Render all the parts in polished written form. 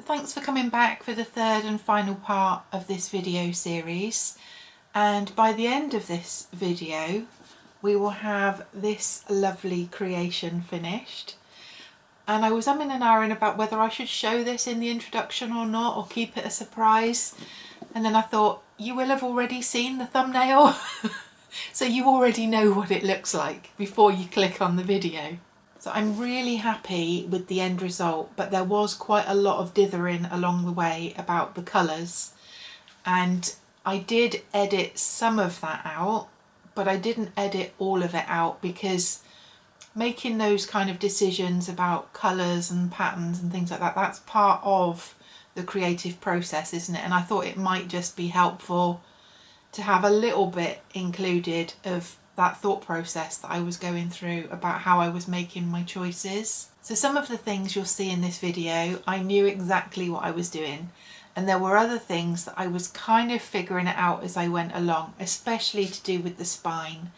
Thanks for coming back for the third and final part of this video series, and by the end of this video we will have this lovely creation finished. And I was umming and ahhing about whether I should show this in the introduction or not, or keep it a surprise, and then I thought you will have already seen the thumbnail so you already know what it looks like before you click on the video. So I'm really happy with the end result, but there was quite a lot of dithering along the way about the colours, and I did edit some of that out, but I didn't edit all of it out, because making those kind of decisions about colours and patterns and things like that, that's part of the creative process, isn't it? And I thought it might just be helpful to have a little bit included of that thought process that I was going through about how I was making my choices. So some of the things you'll see in this video, I knew exactly what I was doing, and there were other things that I was kind of figuring it out as I went along, especially to do with the spine.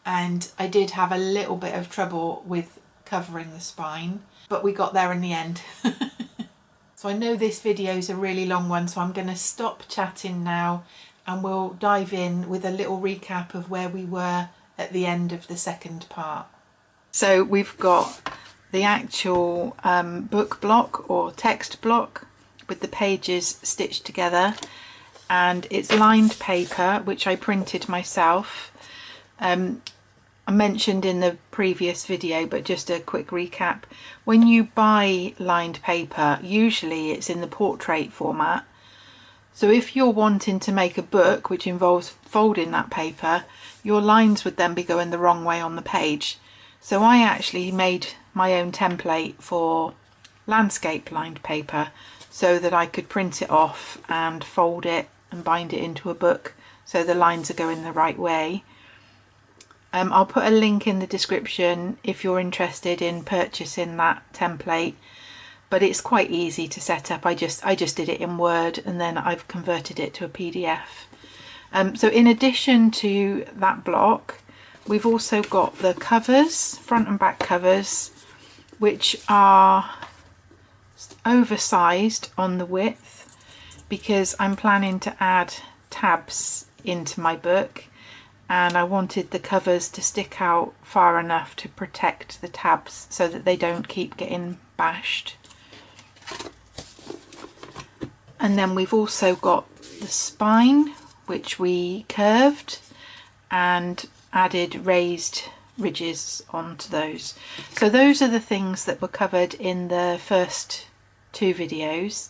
And I did have a little bit of trouble with covering the spine, but we got there in the end. So I know this video is a really long one, so I'm going to stop chatting now and we'll dive in with a little recap of where we were at the end of the second part. So we've got the actual book block or text block with the pages stitched together, and it's lined paper which I printed myself. I mentioned in the previous video, but just a quick recap. When you buy lined paper, usually it's in the portrait format. So if you're wanting to make a book which involves folding that paper, your lines would then be going the wrong way on the page. So I actually made my own template for landscape lined paper so that I could print it off and fold it and bind it into a book so the lines are going the right way. I'll put a link in the description if you're interested in purchasing that template, but it's quite easy to set up. I just did it in Word and then I've converted it to a PDF. So in addition to that block, we've also got the covers, front and back covers, which are oversized on the width because I'm planning to add tabs into my book, and I wanted the covers to stick out far enough to protect the tabs so that they don't keep getting bashed. And then we've also got the spine, which we curved and added raised ridges onto those. So those are the things that were covered in the first two videos.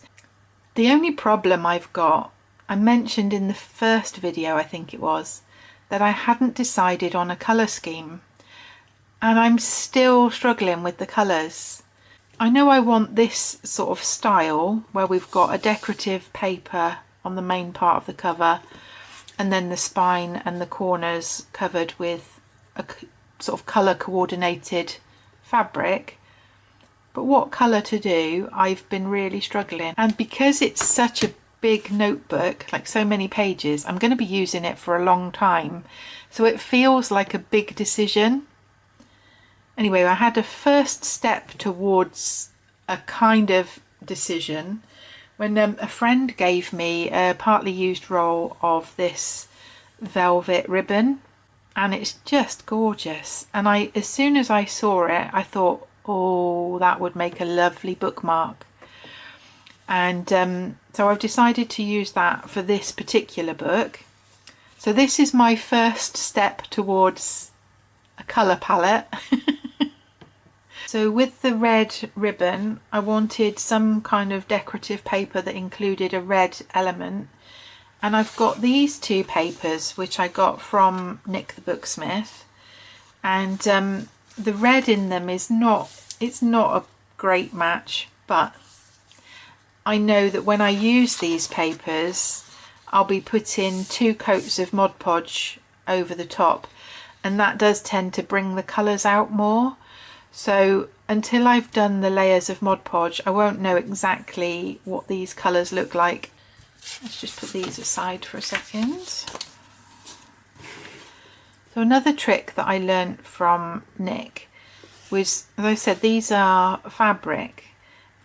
The only problem I've got, I mentioned in the first video, I think it was, that I hadn't decided on a colour scheme, and I'm still struggling with the colours. I know I want this sort of style where we've got a decorative paper on the main part of the cover and then the spine and the corners covered with a sort of colour coordinated fabric, but what colour to do, I've been really struggling. And because it's such a big notebook, like so many pages, I'm going to be using it for a long time, so it feels like a big decision. Anyway, I had a first step towards a kind of decision when a friend gave me a partly used roll of this velvet ribbon, and it's just gorgeous. And as soon as I saw it, I thought, oh, that would make a lovely bookmark. And so I've decided to use that for this particular book. So this is my first step towards a colour palette. So with the red ribbon, I wanted some kind of decorative paper that included a red element. And I've got these two papers, which I got from Nik the Booksmith. And the red in them it's not a great match, but I know that when I use these papers, I'll be putting 2 coats of Mod Podge over the top, and that does tend to bring the colours out more. So until I've done the layers of Mod Podge, I won't know exactly what these colours look like. Let's just put these aside for a second. So another trick that I learnt from Nik was, as I said, these are fabric,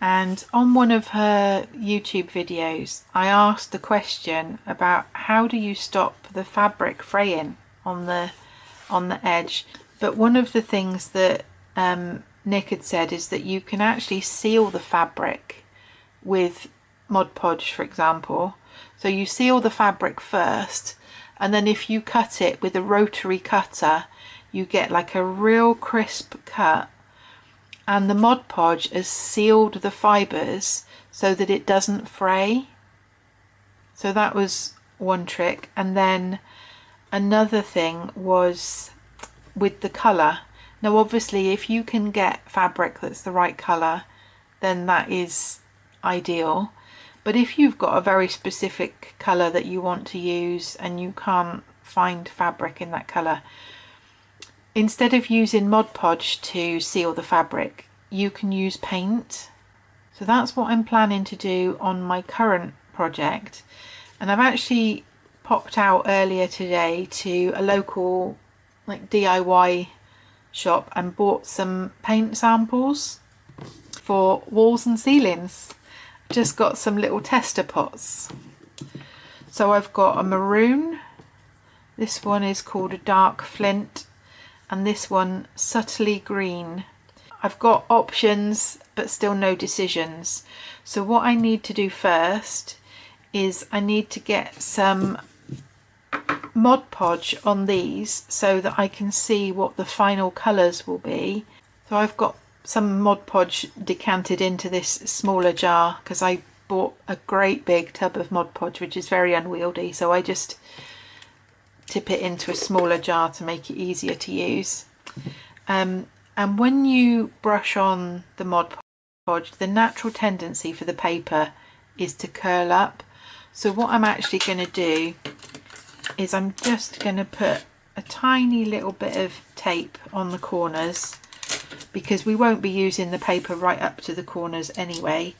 And on one of her YouTube videos I asked the question about how do you stop the fabric fraying on the edge. But one of the things that Nik had said is that you can actually seal the fabric with Mod Podge, for example. So you seal the fabric first, and then if you cut it with a rotary cutter you get like a real crisp cut, and the Mod Podge has sealed the fibres so that it doesn't fray. So that was one trick. And then another thing was with the colour. Now obviously if you can get fabric that's the right colour, then that is ideal. But if you've got a very specific colour that you want to use and you can't find fabric in that colour, instead of using Mod Podge to seal the fabric, you can use paint. So that's what I'm planning to do on my current project. And I've actually popped out earlier today to a local like DIY shop and bought some paint samples for walls and ceilings. Just got some little tester pots. So I've got a maroon, this one is called a dark flint, and this one subtly green. I've got options but still no decisions. So what I need to do first is I need to get some Mod Podge on these so that I can see what the final colours will be. So I've got some Mod Podge decanted into this smaller jar because I bought a great big tub of Mod Podge which is very unwieldy, so I just tip it into a smaller jar to make it easier to use. And when you brush on the Mod Podge, the natural tendency for the paper is to curl up. So what I'm actually going to do is I'm just going to put a tiny little bit of tape on the corners, because we won't be using the paper right up to the corners anyway,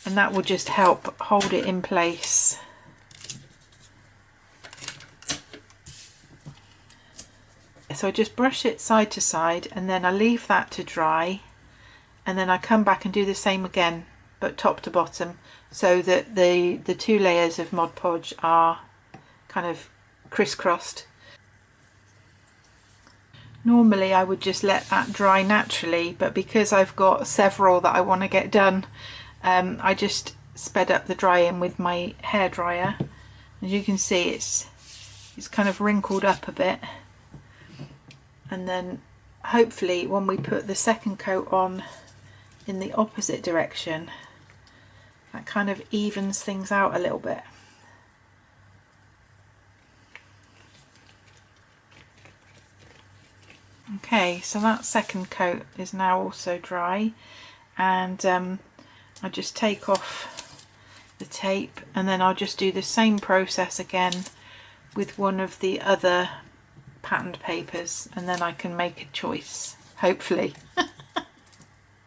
and that will just help hold it in place. So I just brush it side to side and then I leave that to dry, and then I come back and do the same again but top to bottom, so that the two layers of Mod Podge are kind of crisscrossed. Normally I would just let that dry naturally, but because I've got several that I want to get done, I just sped up the drying with my hairdryer. As you can see, it's kind of wrinkled up a bit, and then hopefully when we put the second coat on in the opposite direction, that kind of evens things out a little bit. Okay, so that second coat is now also dry, and I just take off the tape, and then I'll just do the same process again with one of the other patterned papers, and then I can make a choice, hopefully.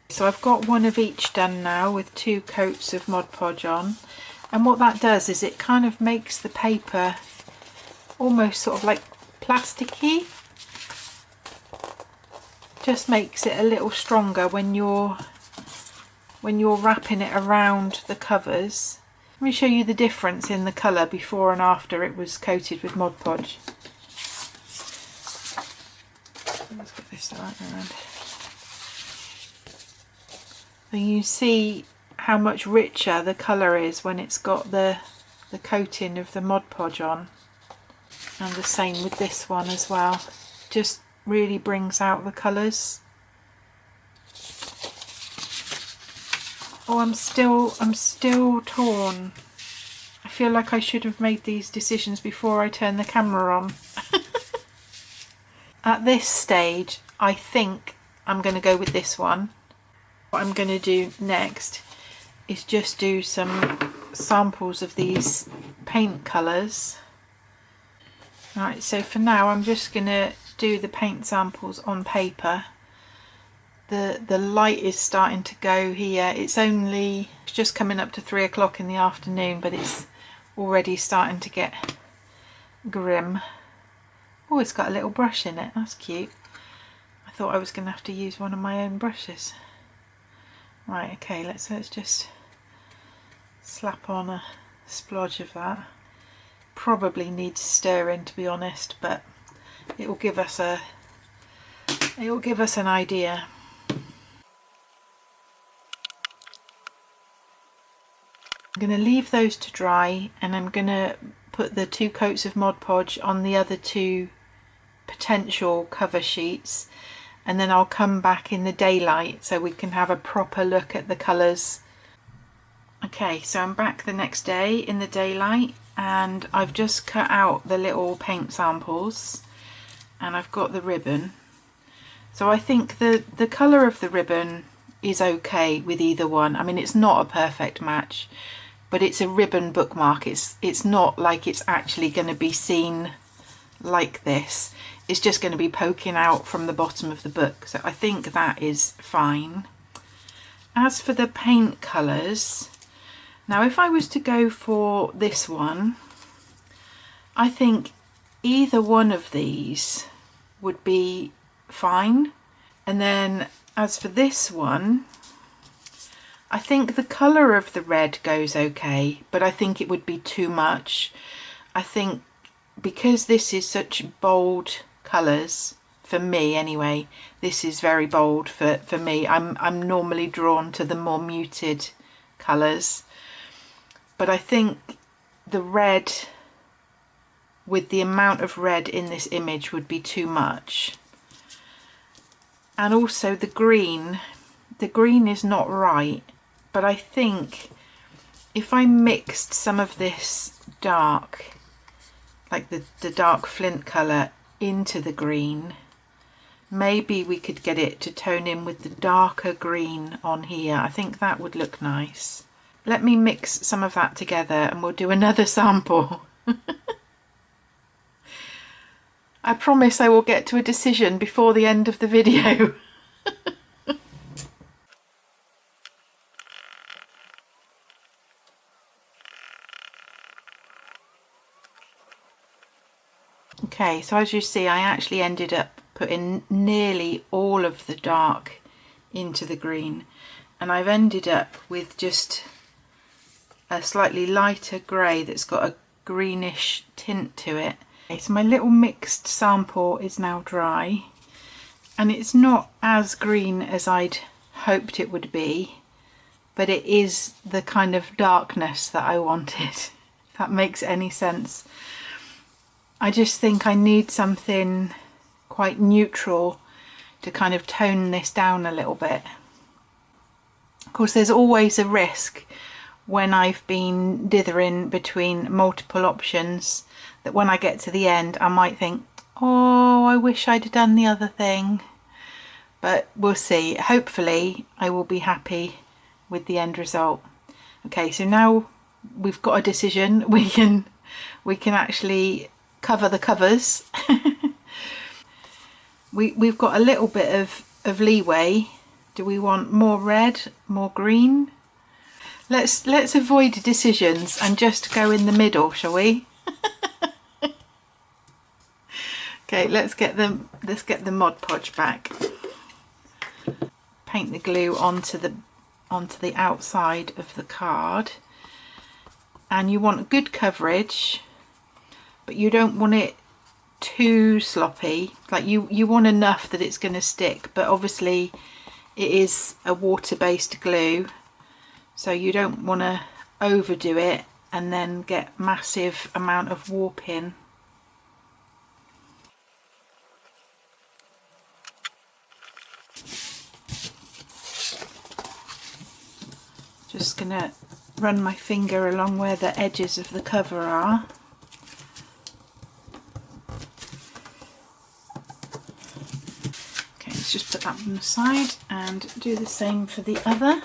So I've got one of each done now with 2 coats of Mod Podge on, and what that does is it kind of makes the paper almost sort of like plasticky. Just makes it a little stronger when you're wrapping it around the covers. Let me show you the difference in the colour before and after it was coated with Mod Podge. Let's get this the right way around. So you see how much richer the colour is when it's got the coating of the Mod Podge on, and the same with this one as well. Just really brings out the colours. Oh, I'm still torn. I feel like I should have made these decisions before I turned the camera on. At this stage, I think I'm going to go with this one. What I'm going to do next is just do some samples of these paint colours. Right, so for now I'm just going to do the paint samples on paper. The light is starting to go here. It's just coming up to 3 o'clock in the afternoon, but it's already starting to get grim. Oh, it's got a little brush in it. That's cute. I thought I was going to have to use one of my own brushes. Right, okay, let's just slap on a splodge of that. Probably needs stirring, to be honest, but it will give us an idea. I'm going to leave those to dry, and I'm going to put the 2 coats of Mod Podge on the other 2 potential cover sheets, and then I'll come back in the daylight so we can have a proper look at the colours. Okay, so I'm back the next day in the daylight, and I've just cut out the little paint samples, and I've got the ribbon. So I think the colour of the ribbon is okay with either one. I mean, it's not a perfect match, but it's a ribbon bookmark. It's not like it's actually going to be seen like this. It's just going to be poking out from the bottom of the book. So I think that is fine. As for the paint colours, now if I was to go for this one, I think either one of these would be fine. And then as for this one, I think the colour of the red goes okay, but I think it would be too much. I think because this is such bold colours, for me anyway, this is very bold for me. I'm normally drawn to the more muted colours, but I think the red, with the amount of red in this image, would be too much. And also the green is not right, but I think if I mixed some of this dark, like the dark flint colour, into the green, maybe we could get it to tone in with the darker green on here. I think that would look nice. Let me mix some of that together and we'll do another sample. I promise I will get to a decision before the end of the video. Okay, so as you see, I actually ended up putting nearly all of the dark into the green, and I've ended up with just a slightly lighter grey that's got a greenish tint to it. Okay, so my little mixed sample is now dry, and it's not as green as I'd hoped it would be, but it is the kind of darkness that I wanted, if that makes any sense. I just think I need something quite neutral to kind of tone this down a little bit. Of course, there's always a risk when I've been dithering between multiple options that when I get to the end I might think, oh, I wish I'd done the other thing. But we'll see. Hopefully I will be happy with the end result. Okay, so now we've got a decision. We can actually cover the covers. We've got a little bit of leeway. Do we want more red, more green? Let's avoid decisions and just go in the middle, shall we? Okay, let's get the Mod Podge back. Paint the glue onto the outside of the card, and you want good coverage, but you don't want it too sloppy. Like you want enough that it's going to stick, but obviously it is a water-based glue, so you don't want to overdo it and then get massive amount of warping. Just gonna run my finger along where the edges of the cover are. Okay, let's just put that on the side and do the same for the other.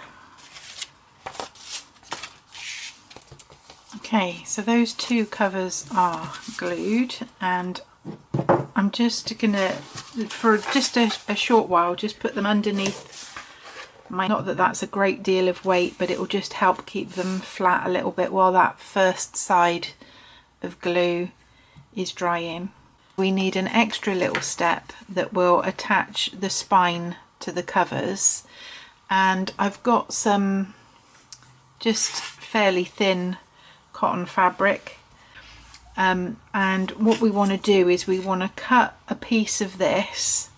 Okay, so those two covers are glued, and I'm just gonna, for just a short while, just put them underneath my, not that that's a great deal of weight, but it will just help keep them flat a little bit while that first side of glue is drying. We need an extra little step that will attach the spine to the covers, and I've got some just fairly thin cotton fabric, and what we want to do is we want to cut a piece of this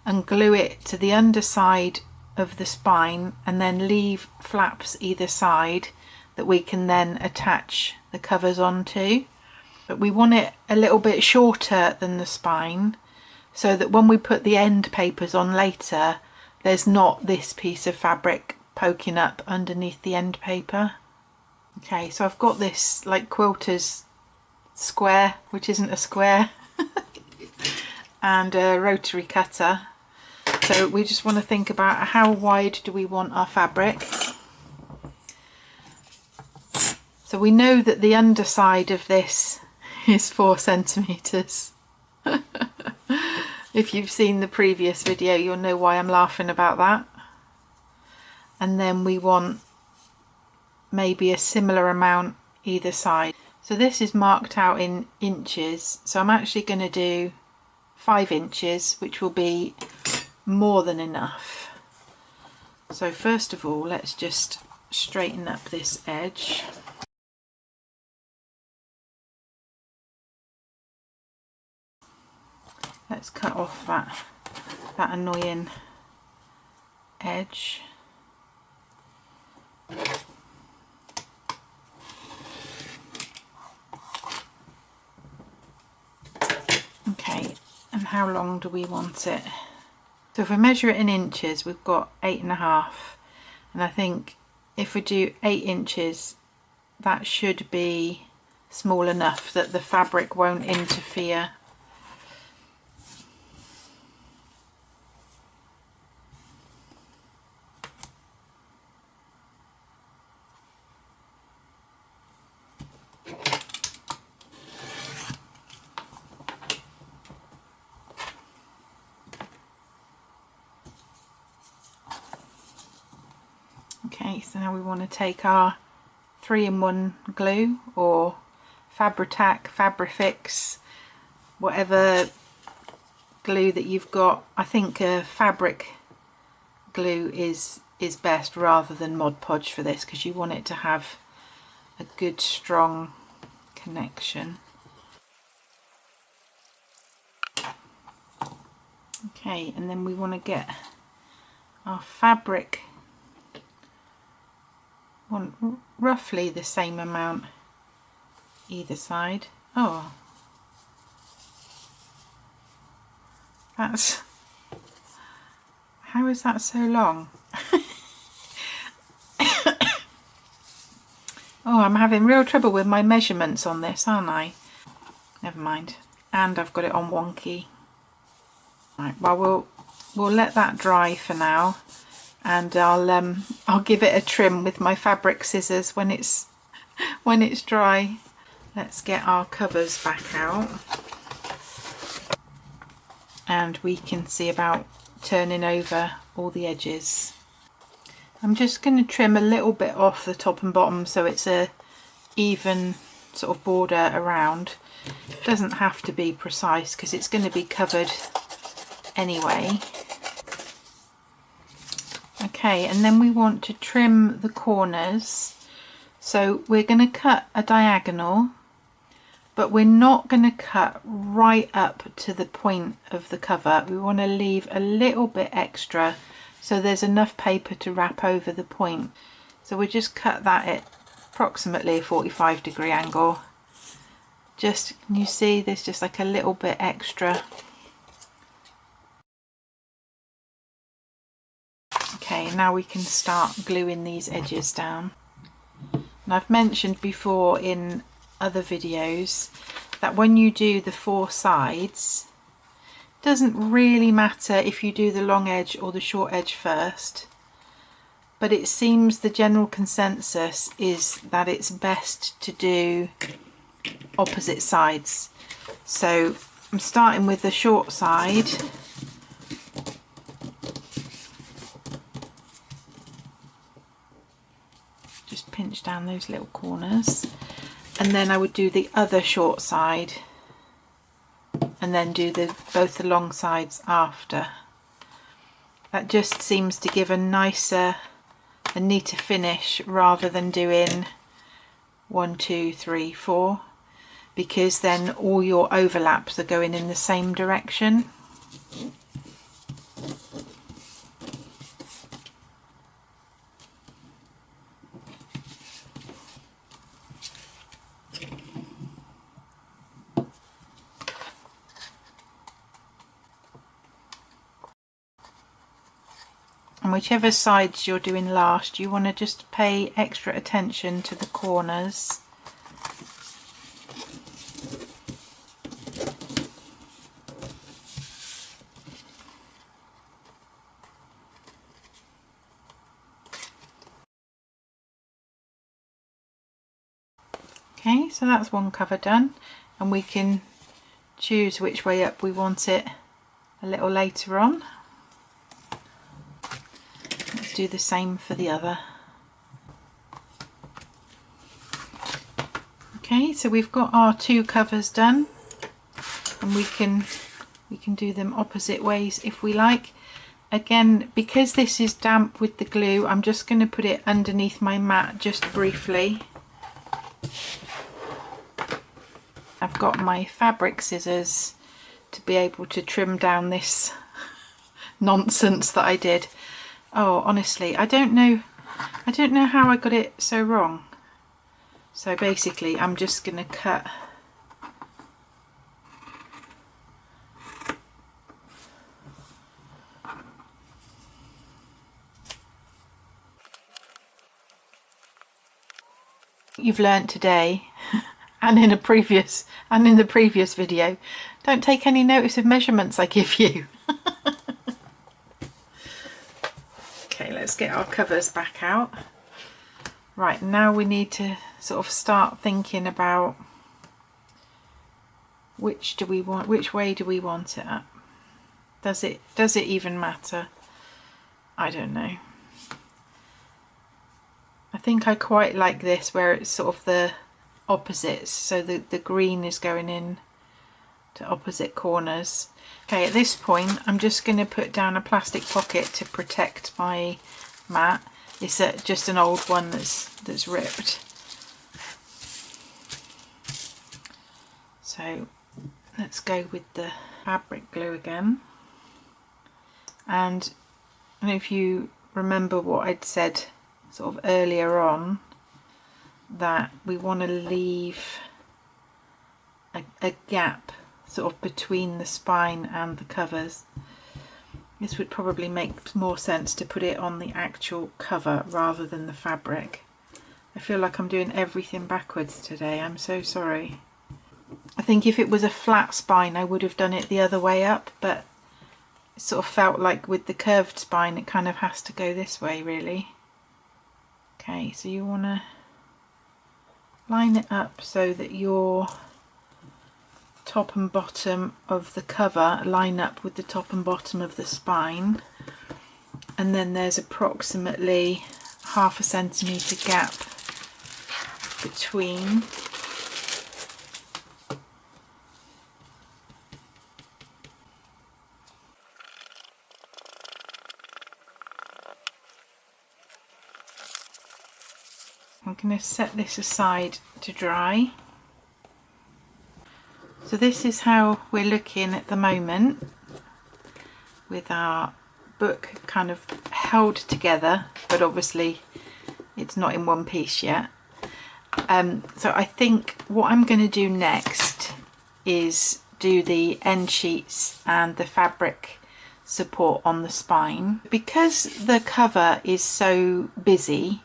and glue it to the underside of the spine, and then leave flaps either side that we can then attach the covers onto. But we want it a little bit shorter than the spine, so that when we put the end papers on later, there's not this piece of fabric poking up underneath the end paper. Okay, so I've got this like quilter's square, which isn't a square, and a rotary cutter. So we just want to think about how wide do we want our fabric. So we know that the underside of this is 4 centimeters. If you've seen the previous video, you'll know why I'm laughing about that. And then we want maybe a similar amount either side. So this is marked out in inches, so I'm actually going to do 5 inches, which will be more than enough. So first of all, let's just straighten up this edge. Let's cut off that annoying edge. Okay, and how long do we want it? So if we measure it in inches, we've got 8.5, and I think if we do 8 inches, that should be small enough that the fabric won't interfere. Okay, so now we want to take our 3-in-1 glue, or Fabri-Tac, Fabri-Fix, whatever glue that you've got. I think fabric glue is best rather than Mod Podge for this, because you want it to have a good strong connection. Okay, and then we want to get our fabric, want roughly the same amount either side. Oh, that's, how is that so long? Oh, I'm having real trouble with my measurements on this, aren't I? Never mind. And I've got it on wonky. Right, well we'll let that dry for now, and I'll give it a trim with my fabric scissors when it's dry. Let's get our covers back out, and we can see about turning over all the edges. I'm just going to trim a little bit off the top and bottom so it's a even sort of border around. It doesn't have to be precise because it's going to be covered anyway. Okay, and then we want to trim the corners. So we're going to cut a diagonal, but we're not going to cut right up to the point of the cover. We want to leave a little bit extra so there's enough paper to wrap over the point. So we just cut that at approximately a 45-degree angle. Just, can you see there's just like a little bit extra. Okay, now we can start gluing these edges down. And I've mentioned before in other videos that when you do the 4 sides, it doesn't really matter if you do the long edge or the short edge first, but it seems the general consensus is that it's best to do opposite sides. So I'm starting with the short side. Just pinch down those little corners, and then I would do the other short side and then do both the long sides after. That just seems to give a nicer, a neater finish rather than doing 1, 2, 3, 4, because then all your overlaps are going in the same direction. And whichever sides you're doing last, you want to just pay extra attention to the corners. Okay, so that's one cover done, and we can choose which way up we want it a little later on. Let's do the same for the other. Okay, so we've got our 2 covers done, and we can do them opposite ways if we like. Again, because this is damp with the glue, I'm just going to put it underneath my mat just briefly. I've got my fabric scissors to be able to trim down this nonsense that I did. Oh, honestly, I don't know how I got it so wrong. So basically, I'm just going to cut you've learnt today and in the previous video, don't take any notice of measurements I give you. Okay, let's get our covers back out. Right, now we need to sort of start thinking about which way do we want it at? Does it even matter? I don't know. I think I quite like this where it's sort of the opposites, so the green is going in to opposite corners. Okay, at this point I'm just going to put down a plastic pocket to protect my mat. It's just an old one that's ripped. So let's go with the fabric glue again. And I don't know if you remember what I'd said sort of earlier on, that we want to leave a gap sort of between the spine and the covers. This would probably make more sense to put it on the actual cover rather than the fabric. I feel like I'm doing everything backwards today, I'm so sorry. I think if it was a flat spine I would have done it the other way up, but it sort of felt like with the curved spine it kind of has to go this way really. Okay, so you want to line it up so that your top and bottom of the cover line up with the top and bottom of the spine, and then there's approximately 1/2 centimetre gap between. I'm going to set this aside to dry. So this is how we're looking at the moment, with our book kind of held together, but obviously it's not in one piece yet. So I think what I'm going to do next is do the end sheets and the fabric support on the spine. Because the cover is so busy,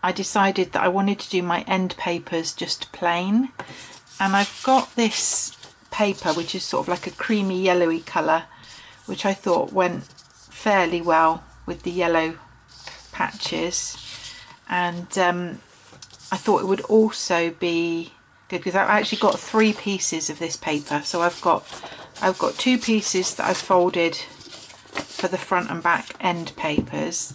I decided that I wanted to do my end papers just plain, and I've got this paper which is sort of like a creamy yellowy colour, which I thought went fairly well with the yellow patches, and I thought it would also be good because I've actually got 3 pieces of this paper. So I've got 2 pieces that I've folded for the front and back end papers,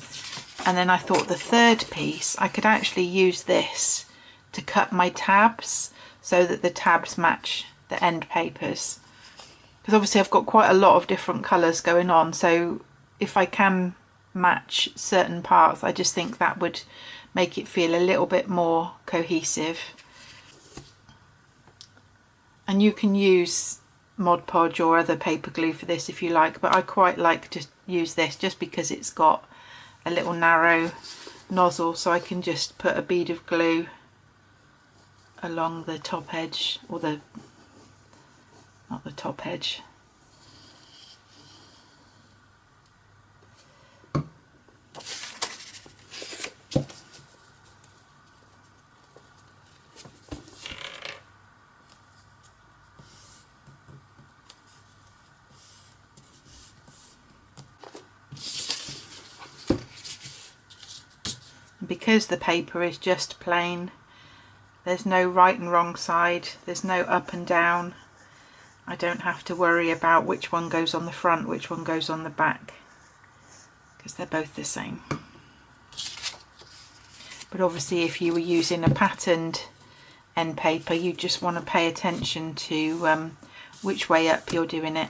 and then I thought the 3rd piece I could actually use this to cut my tabs so that the tabs match the end papers, because obviously I've got quite a lot of different colours going on, so if I can match certain parts, I just think that would make it feel a little bit more cohesive. And you can use Mod Podge or other paper glue for this if you like, but I quite like to use this just because it's got a little narrow nozzle, so I can just put a bead of glue along the top edge, or not the top edge. Because the paper is just plain, there's no right and wrong side, there's no up and down. I don't have to worry about which one goes on the front, which one goes on the back, because they're both the same. But obviously if you were using a patterned end paper, you just want to pay attention to which way up you're doing it.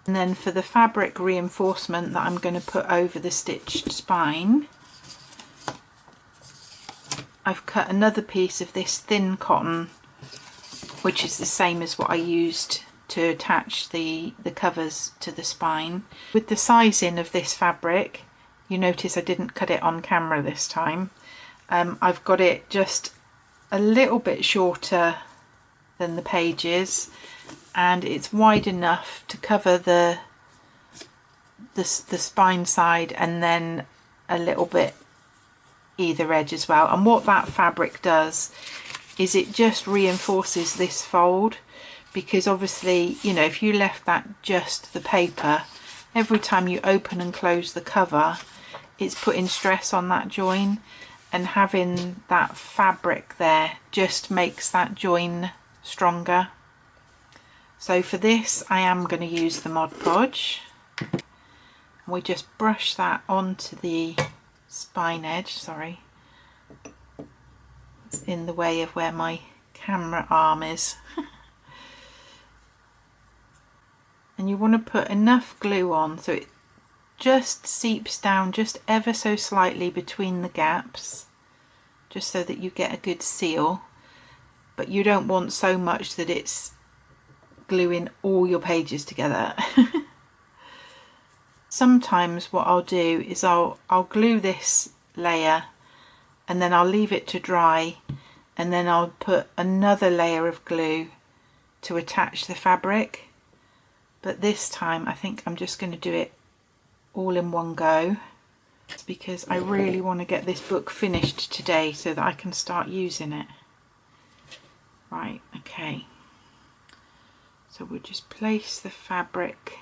And then for the fabric reinforcement that I'm going to put over the stitched spine, I've cut another piece of this thin cotton, which is the same as what I used to attach the covers to the spine. With the sizing of this fabric, you notice I didn't cut it on camera this time. I've got it just a little bit shorter than the pages, and it's wide enough to cover the spine side and then a little bit either edge as well. And what that fabric does is it just reinforces this fold, because obviously, you know, if you left that just the paper, every time you open and close the cover, it's putting stress on that join, and having that fabric there just makes that join stronger. So for this I am going to use the Mod Podge. We just brush that onto the spine edge. Sorry, it's in the way of where my camera arm is. And you want to put enough glue on so it just seeps down just ever so slightly between the gaps, just so that you get a good seal, but you don't want so much that it's gluing all your pages together. Sometimes what I'll do is I'll glue this layer and then I'll leave it to dry, and then I'll put another layer of glue to attach the fabric. But this time I think I'm just going to do it all in one go, because I really want to get this book finished today so that I can start using it. Right, okay. So we'll just place the fabric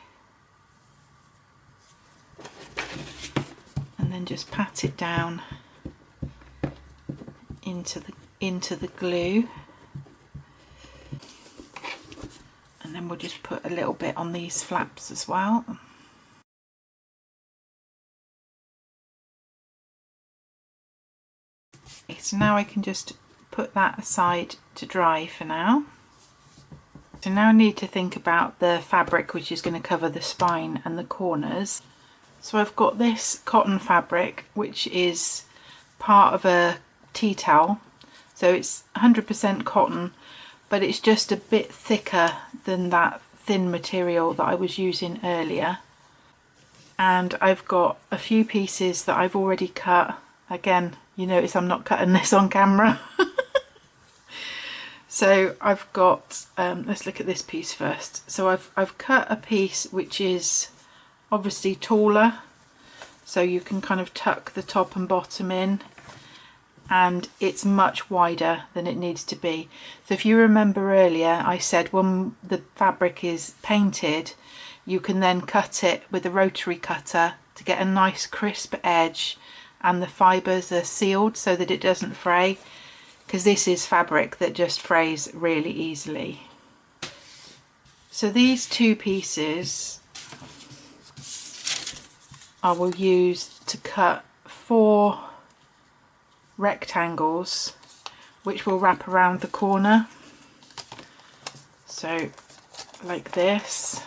and then just pat it down into the glue, and then we'll just put a little bit on these flaps as well. Okay, so now I can just put that aside to dry for now. So now I need to think about the fabric which is going to cover the spine and the corners. So I've got this cotton fabric which is part of a tea towel. So it's 100% cotton, but it's just a bit thicker than that thin material that I was using earlier. And I've got a few pieces that I've already cut. Again, you notice I'm not cutting this on camera. So I've got, let's look at this piece first. So I've cut a piece which is obviously taller, so you can kind of tuck the top and bottom in, and it's much wider than it needs to be. So if you remember earlier, I said when the fabric is painted, you can then cut it with a rotary cutter to get a nice crisp edge, and the fibres are sealed so that it doesn't fray, because this is fabric that just frays really easily. So these two pieces I will use to cut 4 rectangles which will wrap around the corner. So like this,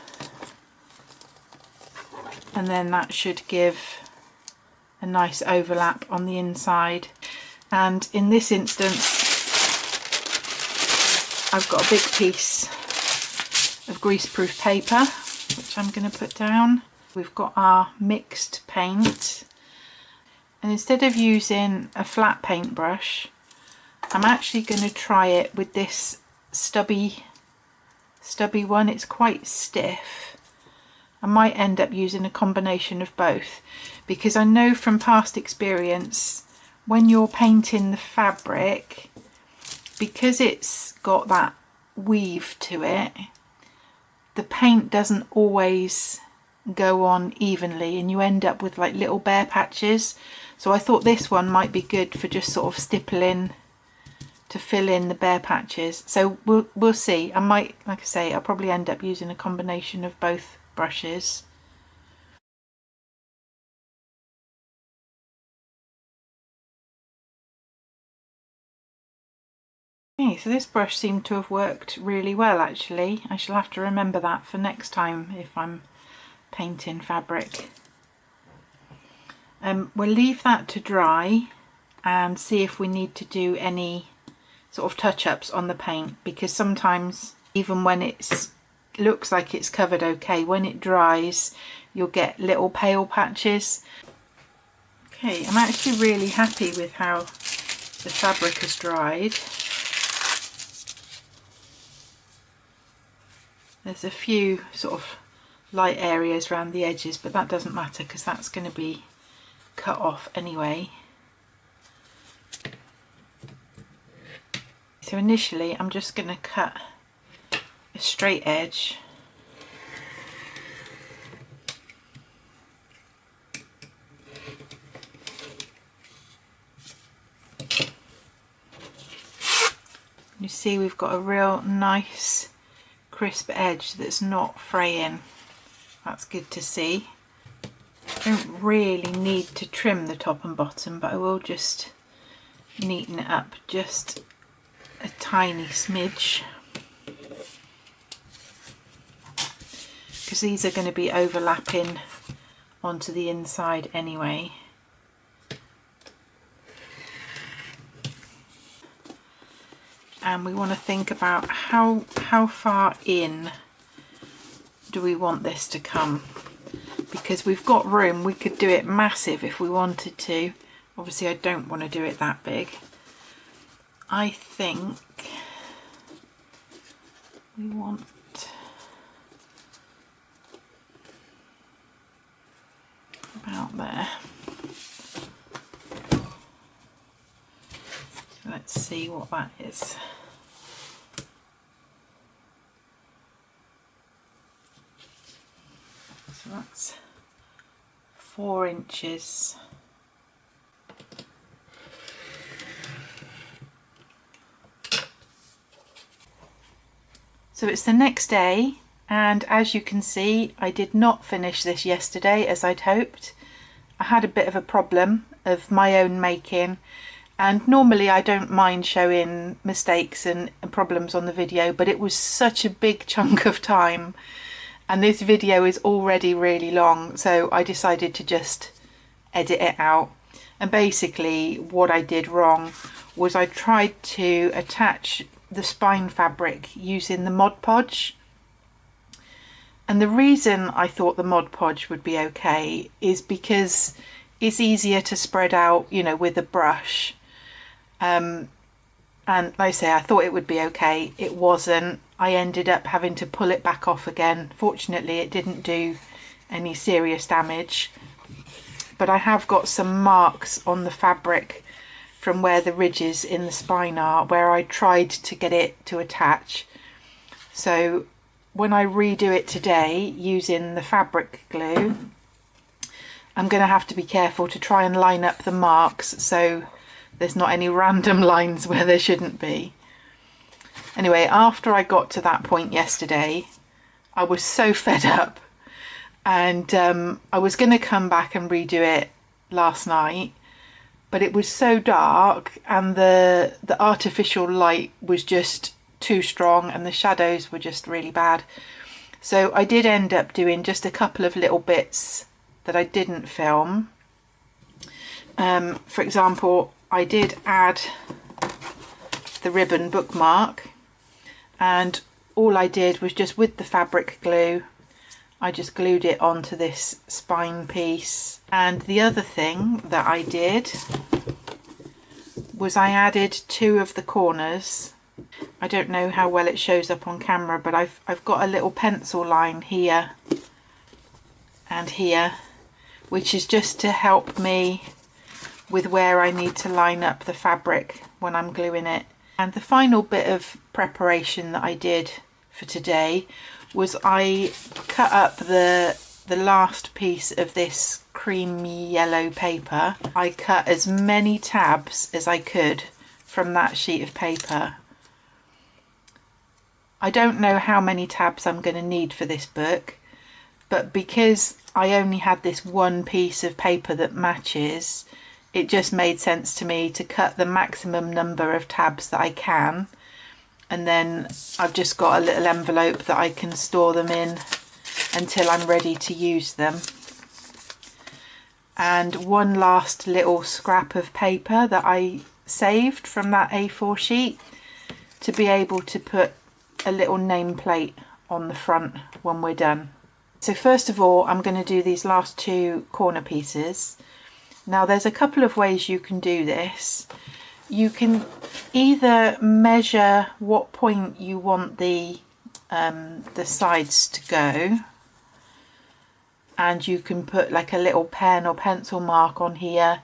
and then that should give a nice overlap on the inside. And in this instance I've got a big piece of greaseproof paper which I'm going to put down. We've got our mixed paint, and instead of using a flat paintbrush, I'm actually going to try it with this stubby one. It's quite stiff. I might end up using a combination of both, because I know from past experience when you're painting the fabric, because it's got that weave to it, the paint doesn't always go on evenly and you end up with like little bare patches. So I thought this one might be good for just sort of stippling to fill in the bare patches. So we'll see. I might, like I say, I'll probably end up using a combination of both brushes. Okay, so this brush seemed to have worked really well actually. I shall have to remember that for next time if I'm painting fabric. We'll leave that to dry and see if we need to do any sort of touch-ups on the paint, because sometimes even when it looks like it's covered okay, when it dries you'll get little pale patches. Okay, I'm actually really happy with how the fabric has dried. There's a few sort of light areas around the edges, but that doesn't matter because that's going to be cut off anyway. So initially I'm just going to cut a straight edge . You see we've got a real nice crisp edge that's not fraying. That's good to see. I don't really need to trim the top and bottom, but I will just neaten it up just a tiny smidge, because these are going to be overlapping onto the inside anyway. And we want to think about how far in do we want this to come, because we've got room. We could do it massive if we wanted to. Obviously I don't want to do it that big. I think we want about there. Let's see what that is. So that's 4 inches. So it's the next day, and as you can see I did not finish this yesterday as I'd hoped. I had a bit of a problem of my own making, and normally I don't mind showing mistakes and problems on the video, but it was such a big chunk of time and this video is already really long, so I decided to just edit it out. And basically what I did wrong was I tried to attach the spine fabric using the Mod Podge, and the reason I thought the Mod Podge would be okay is because it's easier to spread out, you know, with a brush. And like I say, I thought it would be okay. It wasn't. I ended up having to pull it back off again. Fortunately it didn't do any serious damage, but I have got some marks on the fabric from where the ridges in the spine are, where I tried to get it to attach. So when I redo it today using the fabric glue, I'm going to have to be careful to try and line up the marks so there's not any random lines where there shouldn't be. Anyway, after I got to that point yesterday, I was so fed up, and I was going to come back and redo it last night, but it was so dark and the artificial light was just too strong and the shadows were just really bad. So I did end up doing just a couple of little bits that I didn't film. For example, I did add the ribbon bookmark, and all I did was just with the fabric glue, I just glued it onto this spine piece. And the other thing that I did was I added 2 of the corners. I don't know how well it shows up on camera, but I've got a little pencil line here and here, which is just to help me with where I need to line up the fabric when I'm gluing it. And the final bit of preparation that I did for today was I cut up the last piece of this creamy yellow paper. I cut as many tabs as I could from that sheet of paper. I don't know how many tabs I'm going to need for this book, but because I only had this one piece of paper that matches, it just made sense to me to cut the maximum number of tabs that I can, and then I've just got a little envelope that I can store them in until I'm ready to use them. And one last little scrap of paper that I saved from that A4 sheet to be able to put a little nameplate on the front when we're done. So first of all, I'm going to do these last 2 corner pieces. Now there's a couple of ways you can do this. You can either measure what point you want the sides to go, and you can put like a little pen or pencil mark on here.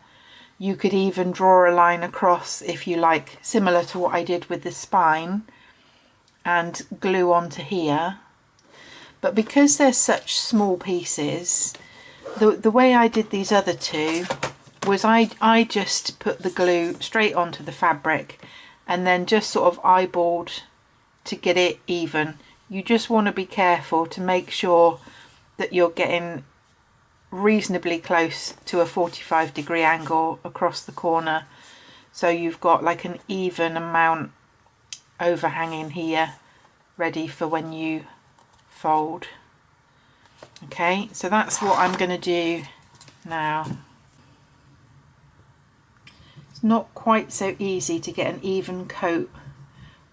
You could even draw a line across if you like, similar to what I did with the spine, and glue onto here. But because they're such small pieces, the way I did these other 2 was I just put the glue straight onto the fabric and then just sort of eyeballed to get it even. You just want to be careful to make sure that you're getting reasonably close to a 45-degree angle across the corner, so you've got like an even amount overhanging here ready for when you fold. Okay, so that's what I'm going to do now. It's not quite so easy to get an even coat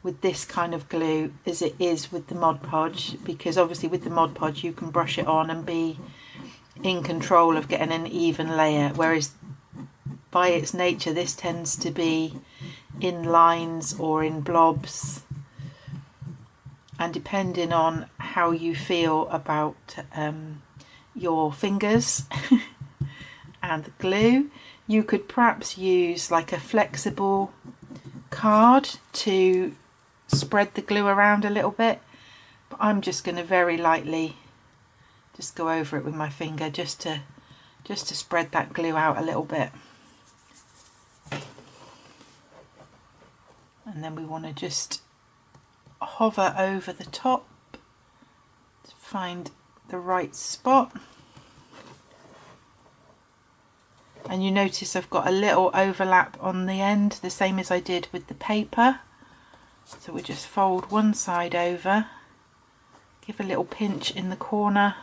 with this kind of glue as it is with the Mod Podge, because obviously with the Mod Podge you can brush it on and be in control of getting an even layer, whereas by its nature this tends to be in lines or in blobs, and depending on how you feel about your fingers and the glue, you could perhaps use like a flexible card to spread the glue around a little bit, but I'm just going to very lightly just go over it with my finger just to spread that glue out a little bit. And then we want to just hover over the top to find the right spot. And you notice I've got a little overlap on the end, the same as I did with the paper. So we just fold one side over, give a little pinch in the corner,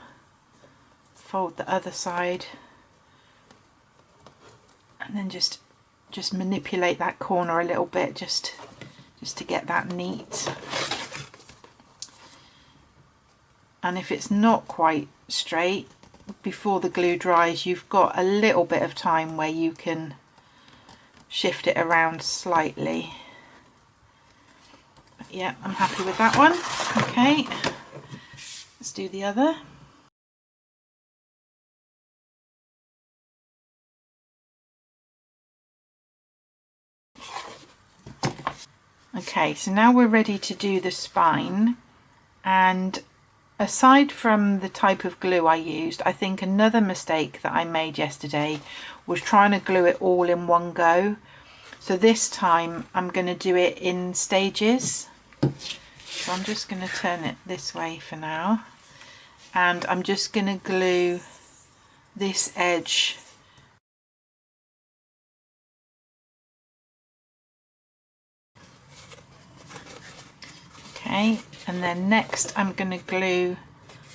fold the other side, and then just manipulate that corner a little bit just to get that neat. And if it's not quite straight, before the glue dries, you've got a little bit of time where you can shift it around slightly. But yeah, I'm happy with that one. Okay, let's do the other. Okay, so now we're ready to do the spine, and aside from the type of glue I used, I think another mistake that I made yesterday was trying to glue it all in one go. So this time I'm going to do it in stages. So I'm just going to turn it this way for now, and I'm just going to glue this edge okay, and then next I'm going to glue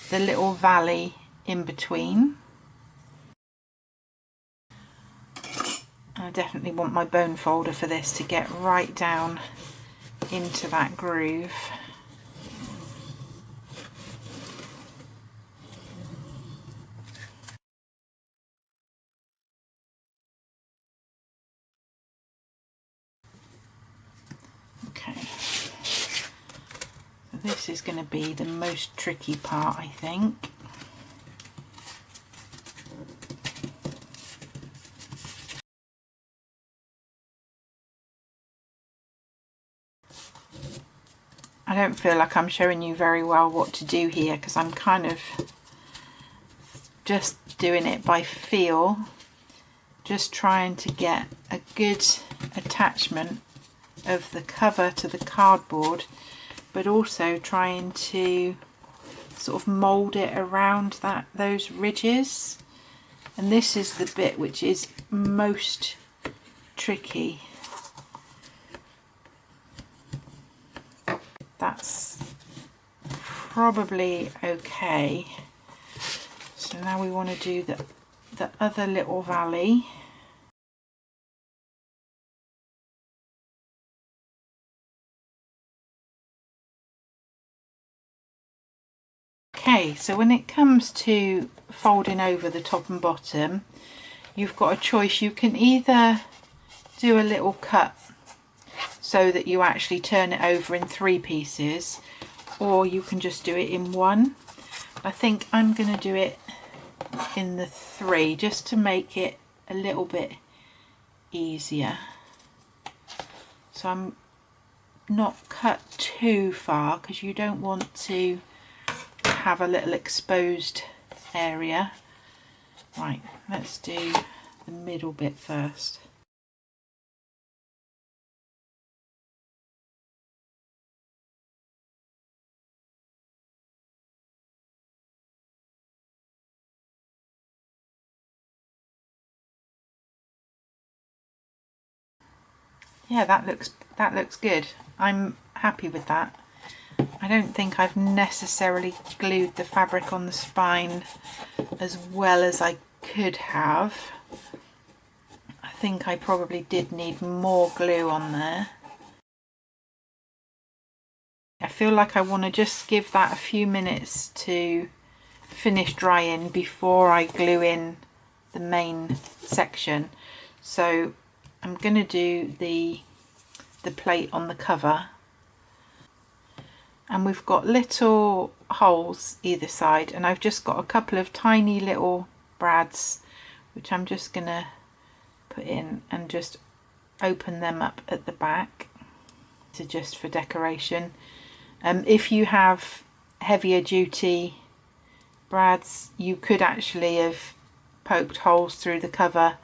the little valley in between. I definitely want my bone folder for this to get right down into that groove. Okay, so this is going to be the most tricky part, I think. I don't feel like I'm showing you very well what to do here because I'm kind of just doing it by feel, just trying to get a good attachment of the cover to the cardboard, but also trying to sort of mould it around those ridges. And this is the bit which is most tricky. That's probably okay. So now we want to do the other little valley. Okay, so when it comes to folding over the top and bottom, you've got a choice. You can either do a little cut so that you actually turn it over in 3 pieces, or you can just do it in 1. I think I'm going to do it in the 3 just to make it a little bit easier. So I'm not cut too far because you don't want to have a little exposed area. Right, let's do the middle bit first. Yeah, that looks good. I'm happy with that. I don't think I've necessarily glued the fabric on the spine as well as I could have. I think I probably did need more glue on there. I feel like I want to just give that a few minutes to finish drying before I glue in the main section. So I'm going to do the plate on the cover, and we've got little holes either side, and I've just got a couple of tiny little brads which I'm just going to put in and just open them up at the back to just for decoration. If you have heavier duty brads, you could actually have poked holes through the cover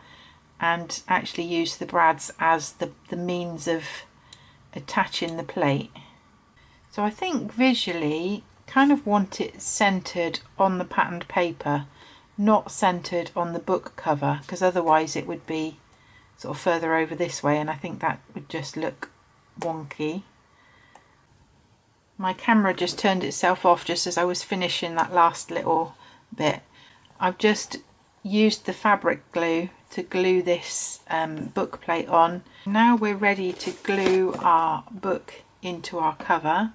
and actually use the brads as the means of attaching the plate. So I think visually kind of want it centered on the patterned paper, not centered on the book cover, because otherwise it would be sort of further over this way and I think that would just look wonky. My camera just turned itself off just as I was finishing that last little bit. I've just used the fabric glue to glue this book plate on. Now we're ready to glue our book into our cover,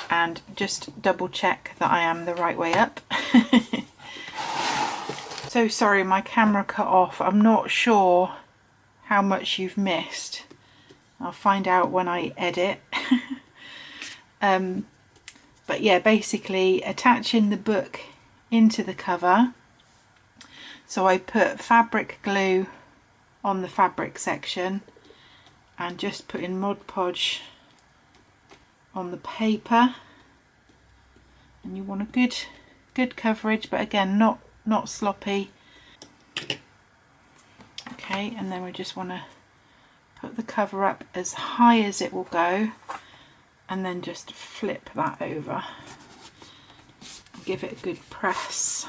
and just double check that I am the right way up. So sorry, my camera cut off. I'm not sure how much you've missed. I'll find out when I edit. But yeah, basically attaching the book into the cover. So I put fabric glue on the fabric section and just putting Mod Podge on the paper, and you want a good coverage, but again not sloppy. Okay, and then we just want to put the cover up as high as it will go and then just flip that over, give it a good press.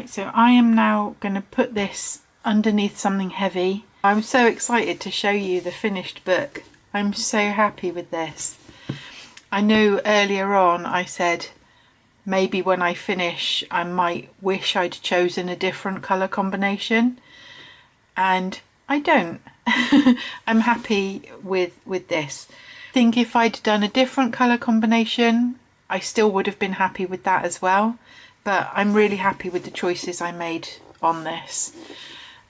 So I am now going to put this underneath something heavy. I'm so excited to show you the finished book. I'm so happy with this. I know earlier on I said maybe when I finish I might wish I'd chosen a different colour combination. and I don't. I'm happy with this. I think if I'd done a different colour combination, I still would have been happy with that as well, but I'm really happy with the choices I made on this.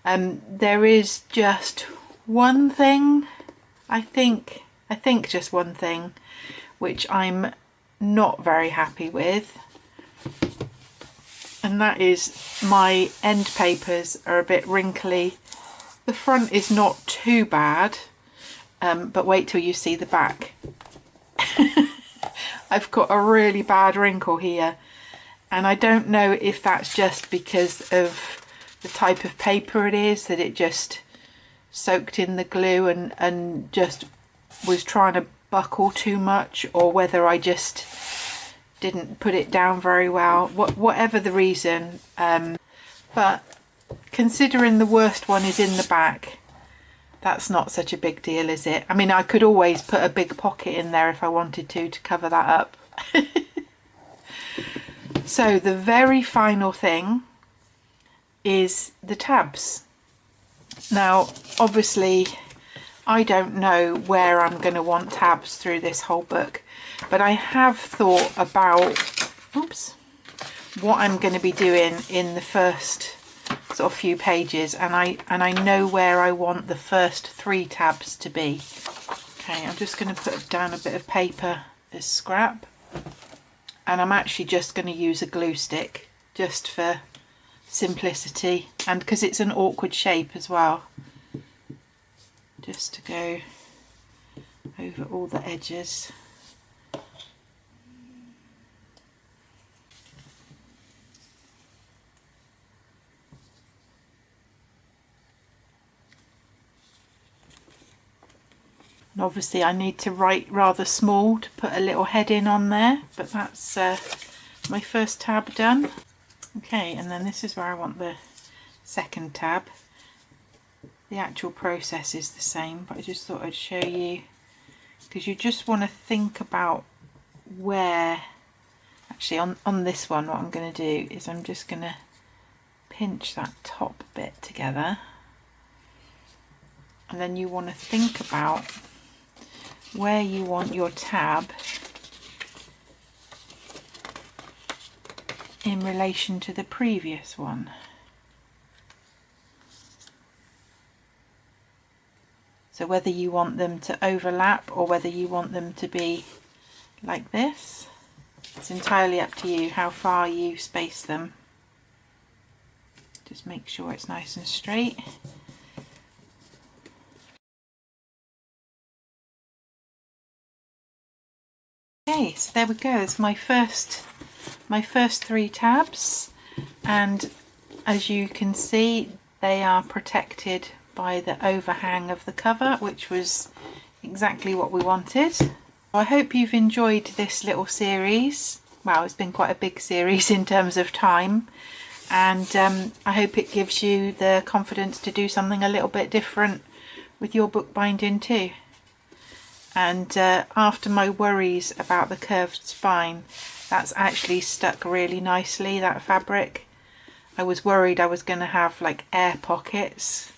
There is just one thing, I think just one thing, which I'm not very happy with, and that is my end papers are a bit wrinkly. The front is not too bad, but wait till you see the back. I've got a really bad wrinkle here, and I don't know if that's just because of the type of paper it is, that it just soaked in the glue and just was trying to buckle too much, or whether I just didn't put it down very well, whatever the reason. But considering the worst one is in the back, that's not such a big deal, is it? I mean, I could always put a big pocket in there if I wanted to cover that up. So the very final thing is the tabs. Now, obviously, I don't know where I'm going to want tabs through this whole book, but I have thought about what I'm going to be doing in the first sort of few pages, and I know where I want the first 3 tabs to be. Okay, I'm just going to put down a bit of paper as scrap, and I'm actually just going to use a glue stick just for simplicity, and because it's an awkward shape as well, just to go over all the edges. And obviously I need to write rather small to put a little heading on there, but that's my first tab done. Okay, and then this is where I want the second tab. The actual process is the same, but I just thought I'd show you, because you just want to think about where, actually on this one what I'm going to do is I'm just going to pinch that top bit together, and then you want to think about where you want your tab in relation to the previous one. So whether you want them to overlap or whether you want them to be like this, it's entirely up to you how far you space them. Just make sure it's nice and straight. Okay, so there we go. It's my first 3 tabs, and as you can see, they are protected by the overhang of the cover, which was exactly what we wanted. I hope you've enjoyed this little series. Well, it's been quite a big series in terms of time, and I hope it gives you the confidence to do something a little bit different with your bookbinding too. And after my worries about the curved spine, that's actually stuck really nicely, that fabric. I was worried I was going to have like air pockets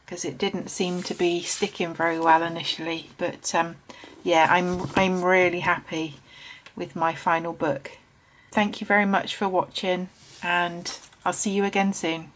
because it didn't seem to be sticking very well initially, but yeah, I'm really happy with my final book. Thank you very much for watching, and I'll see you again soon.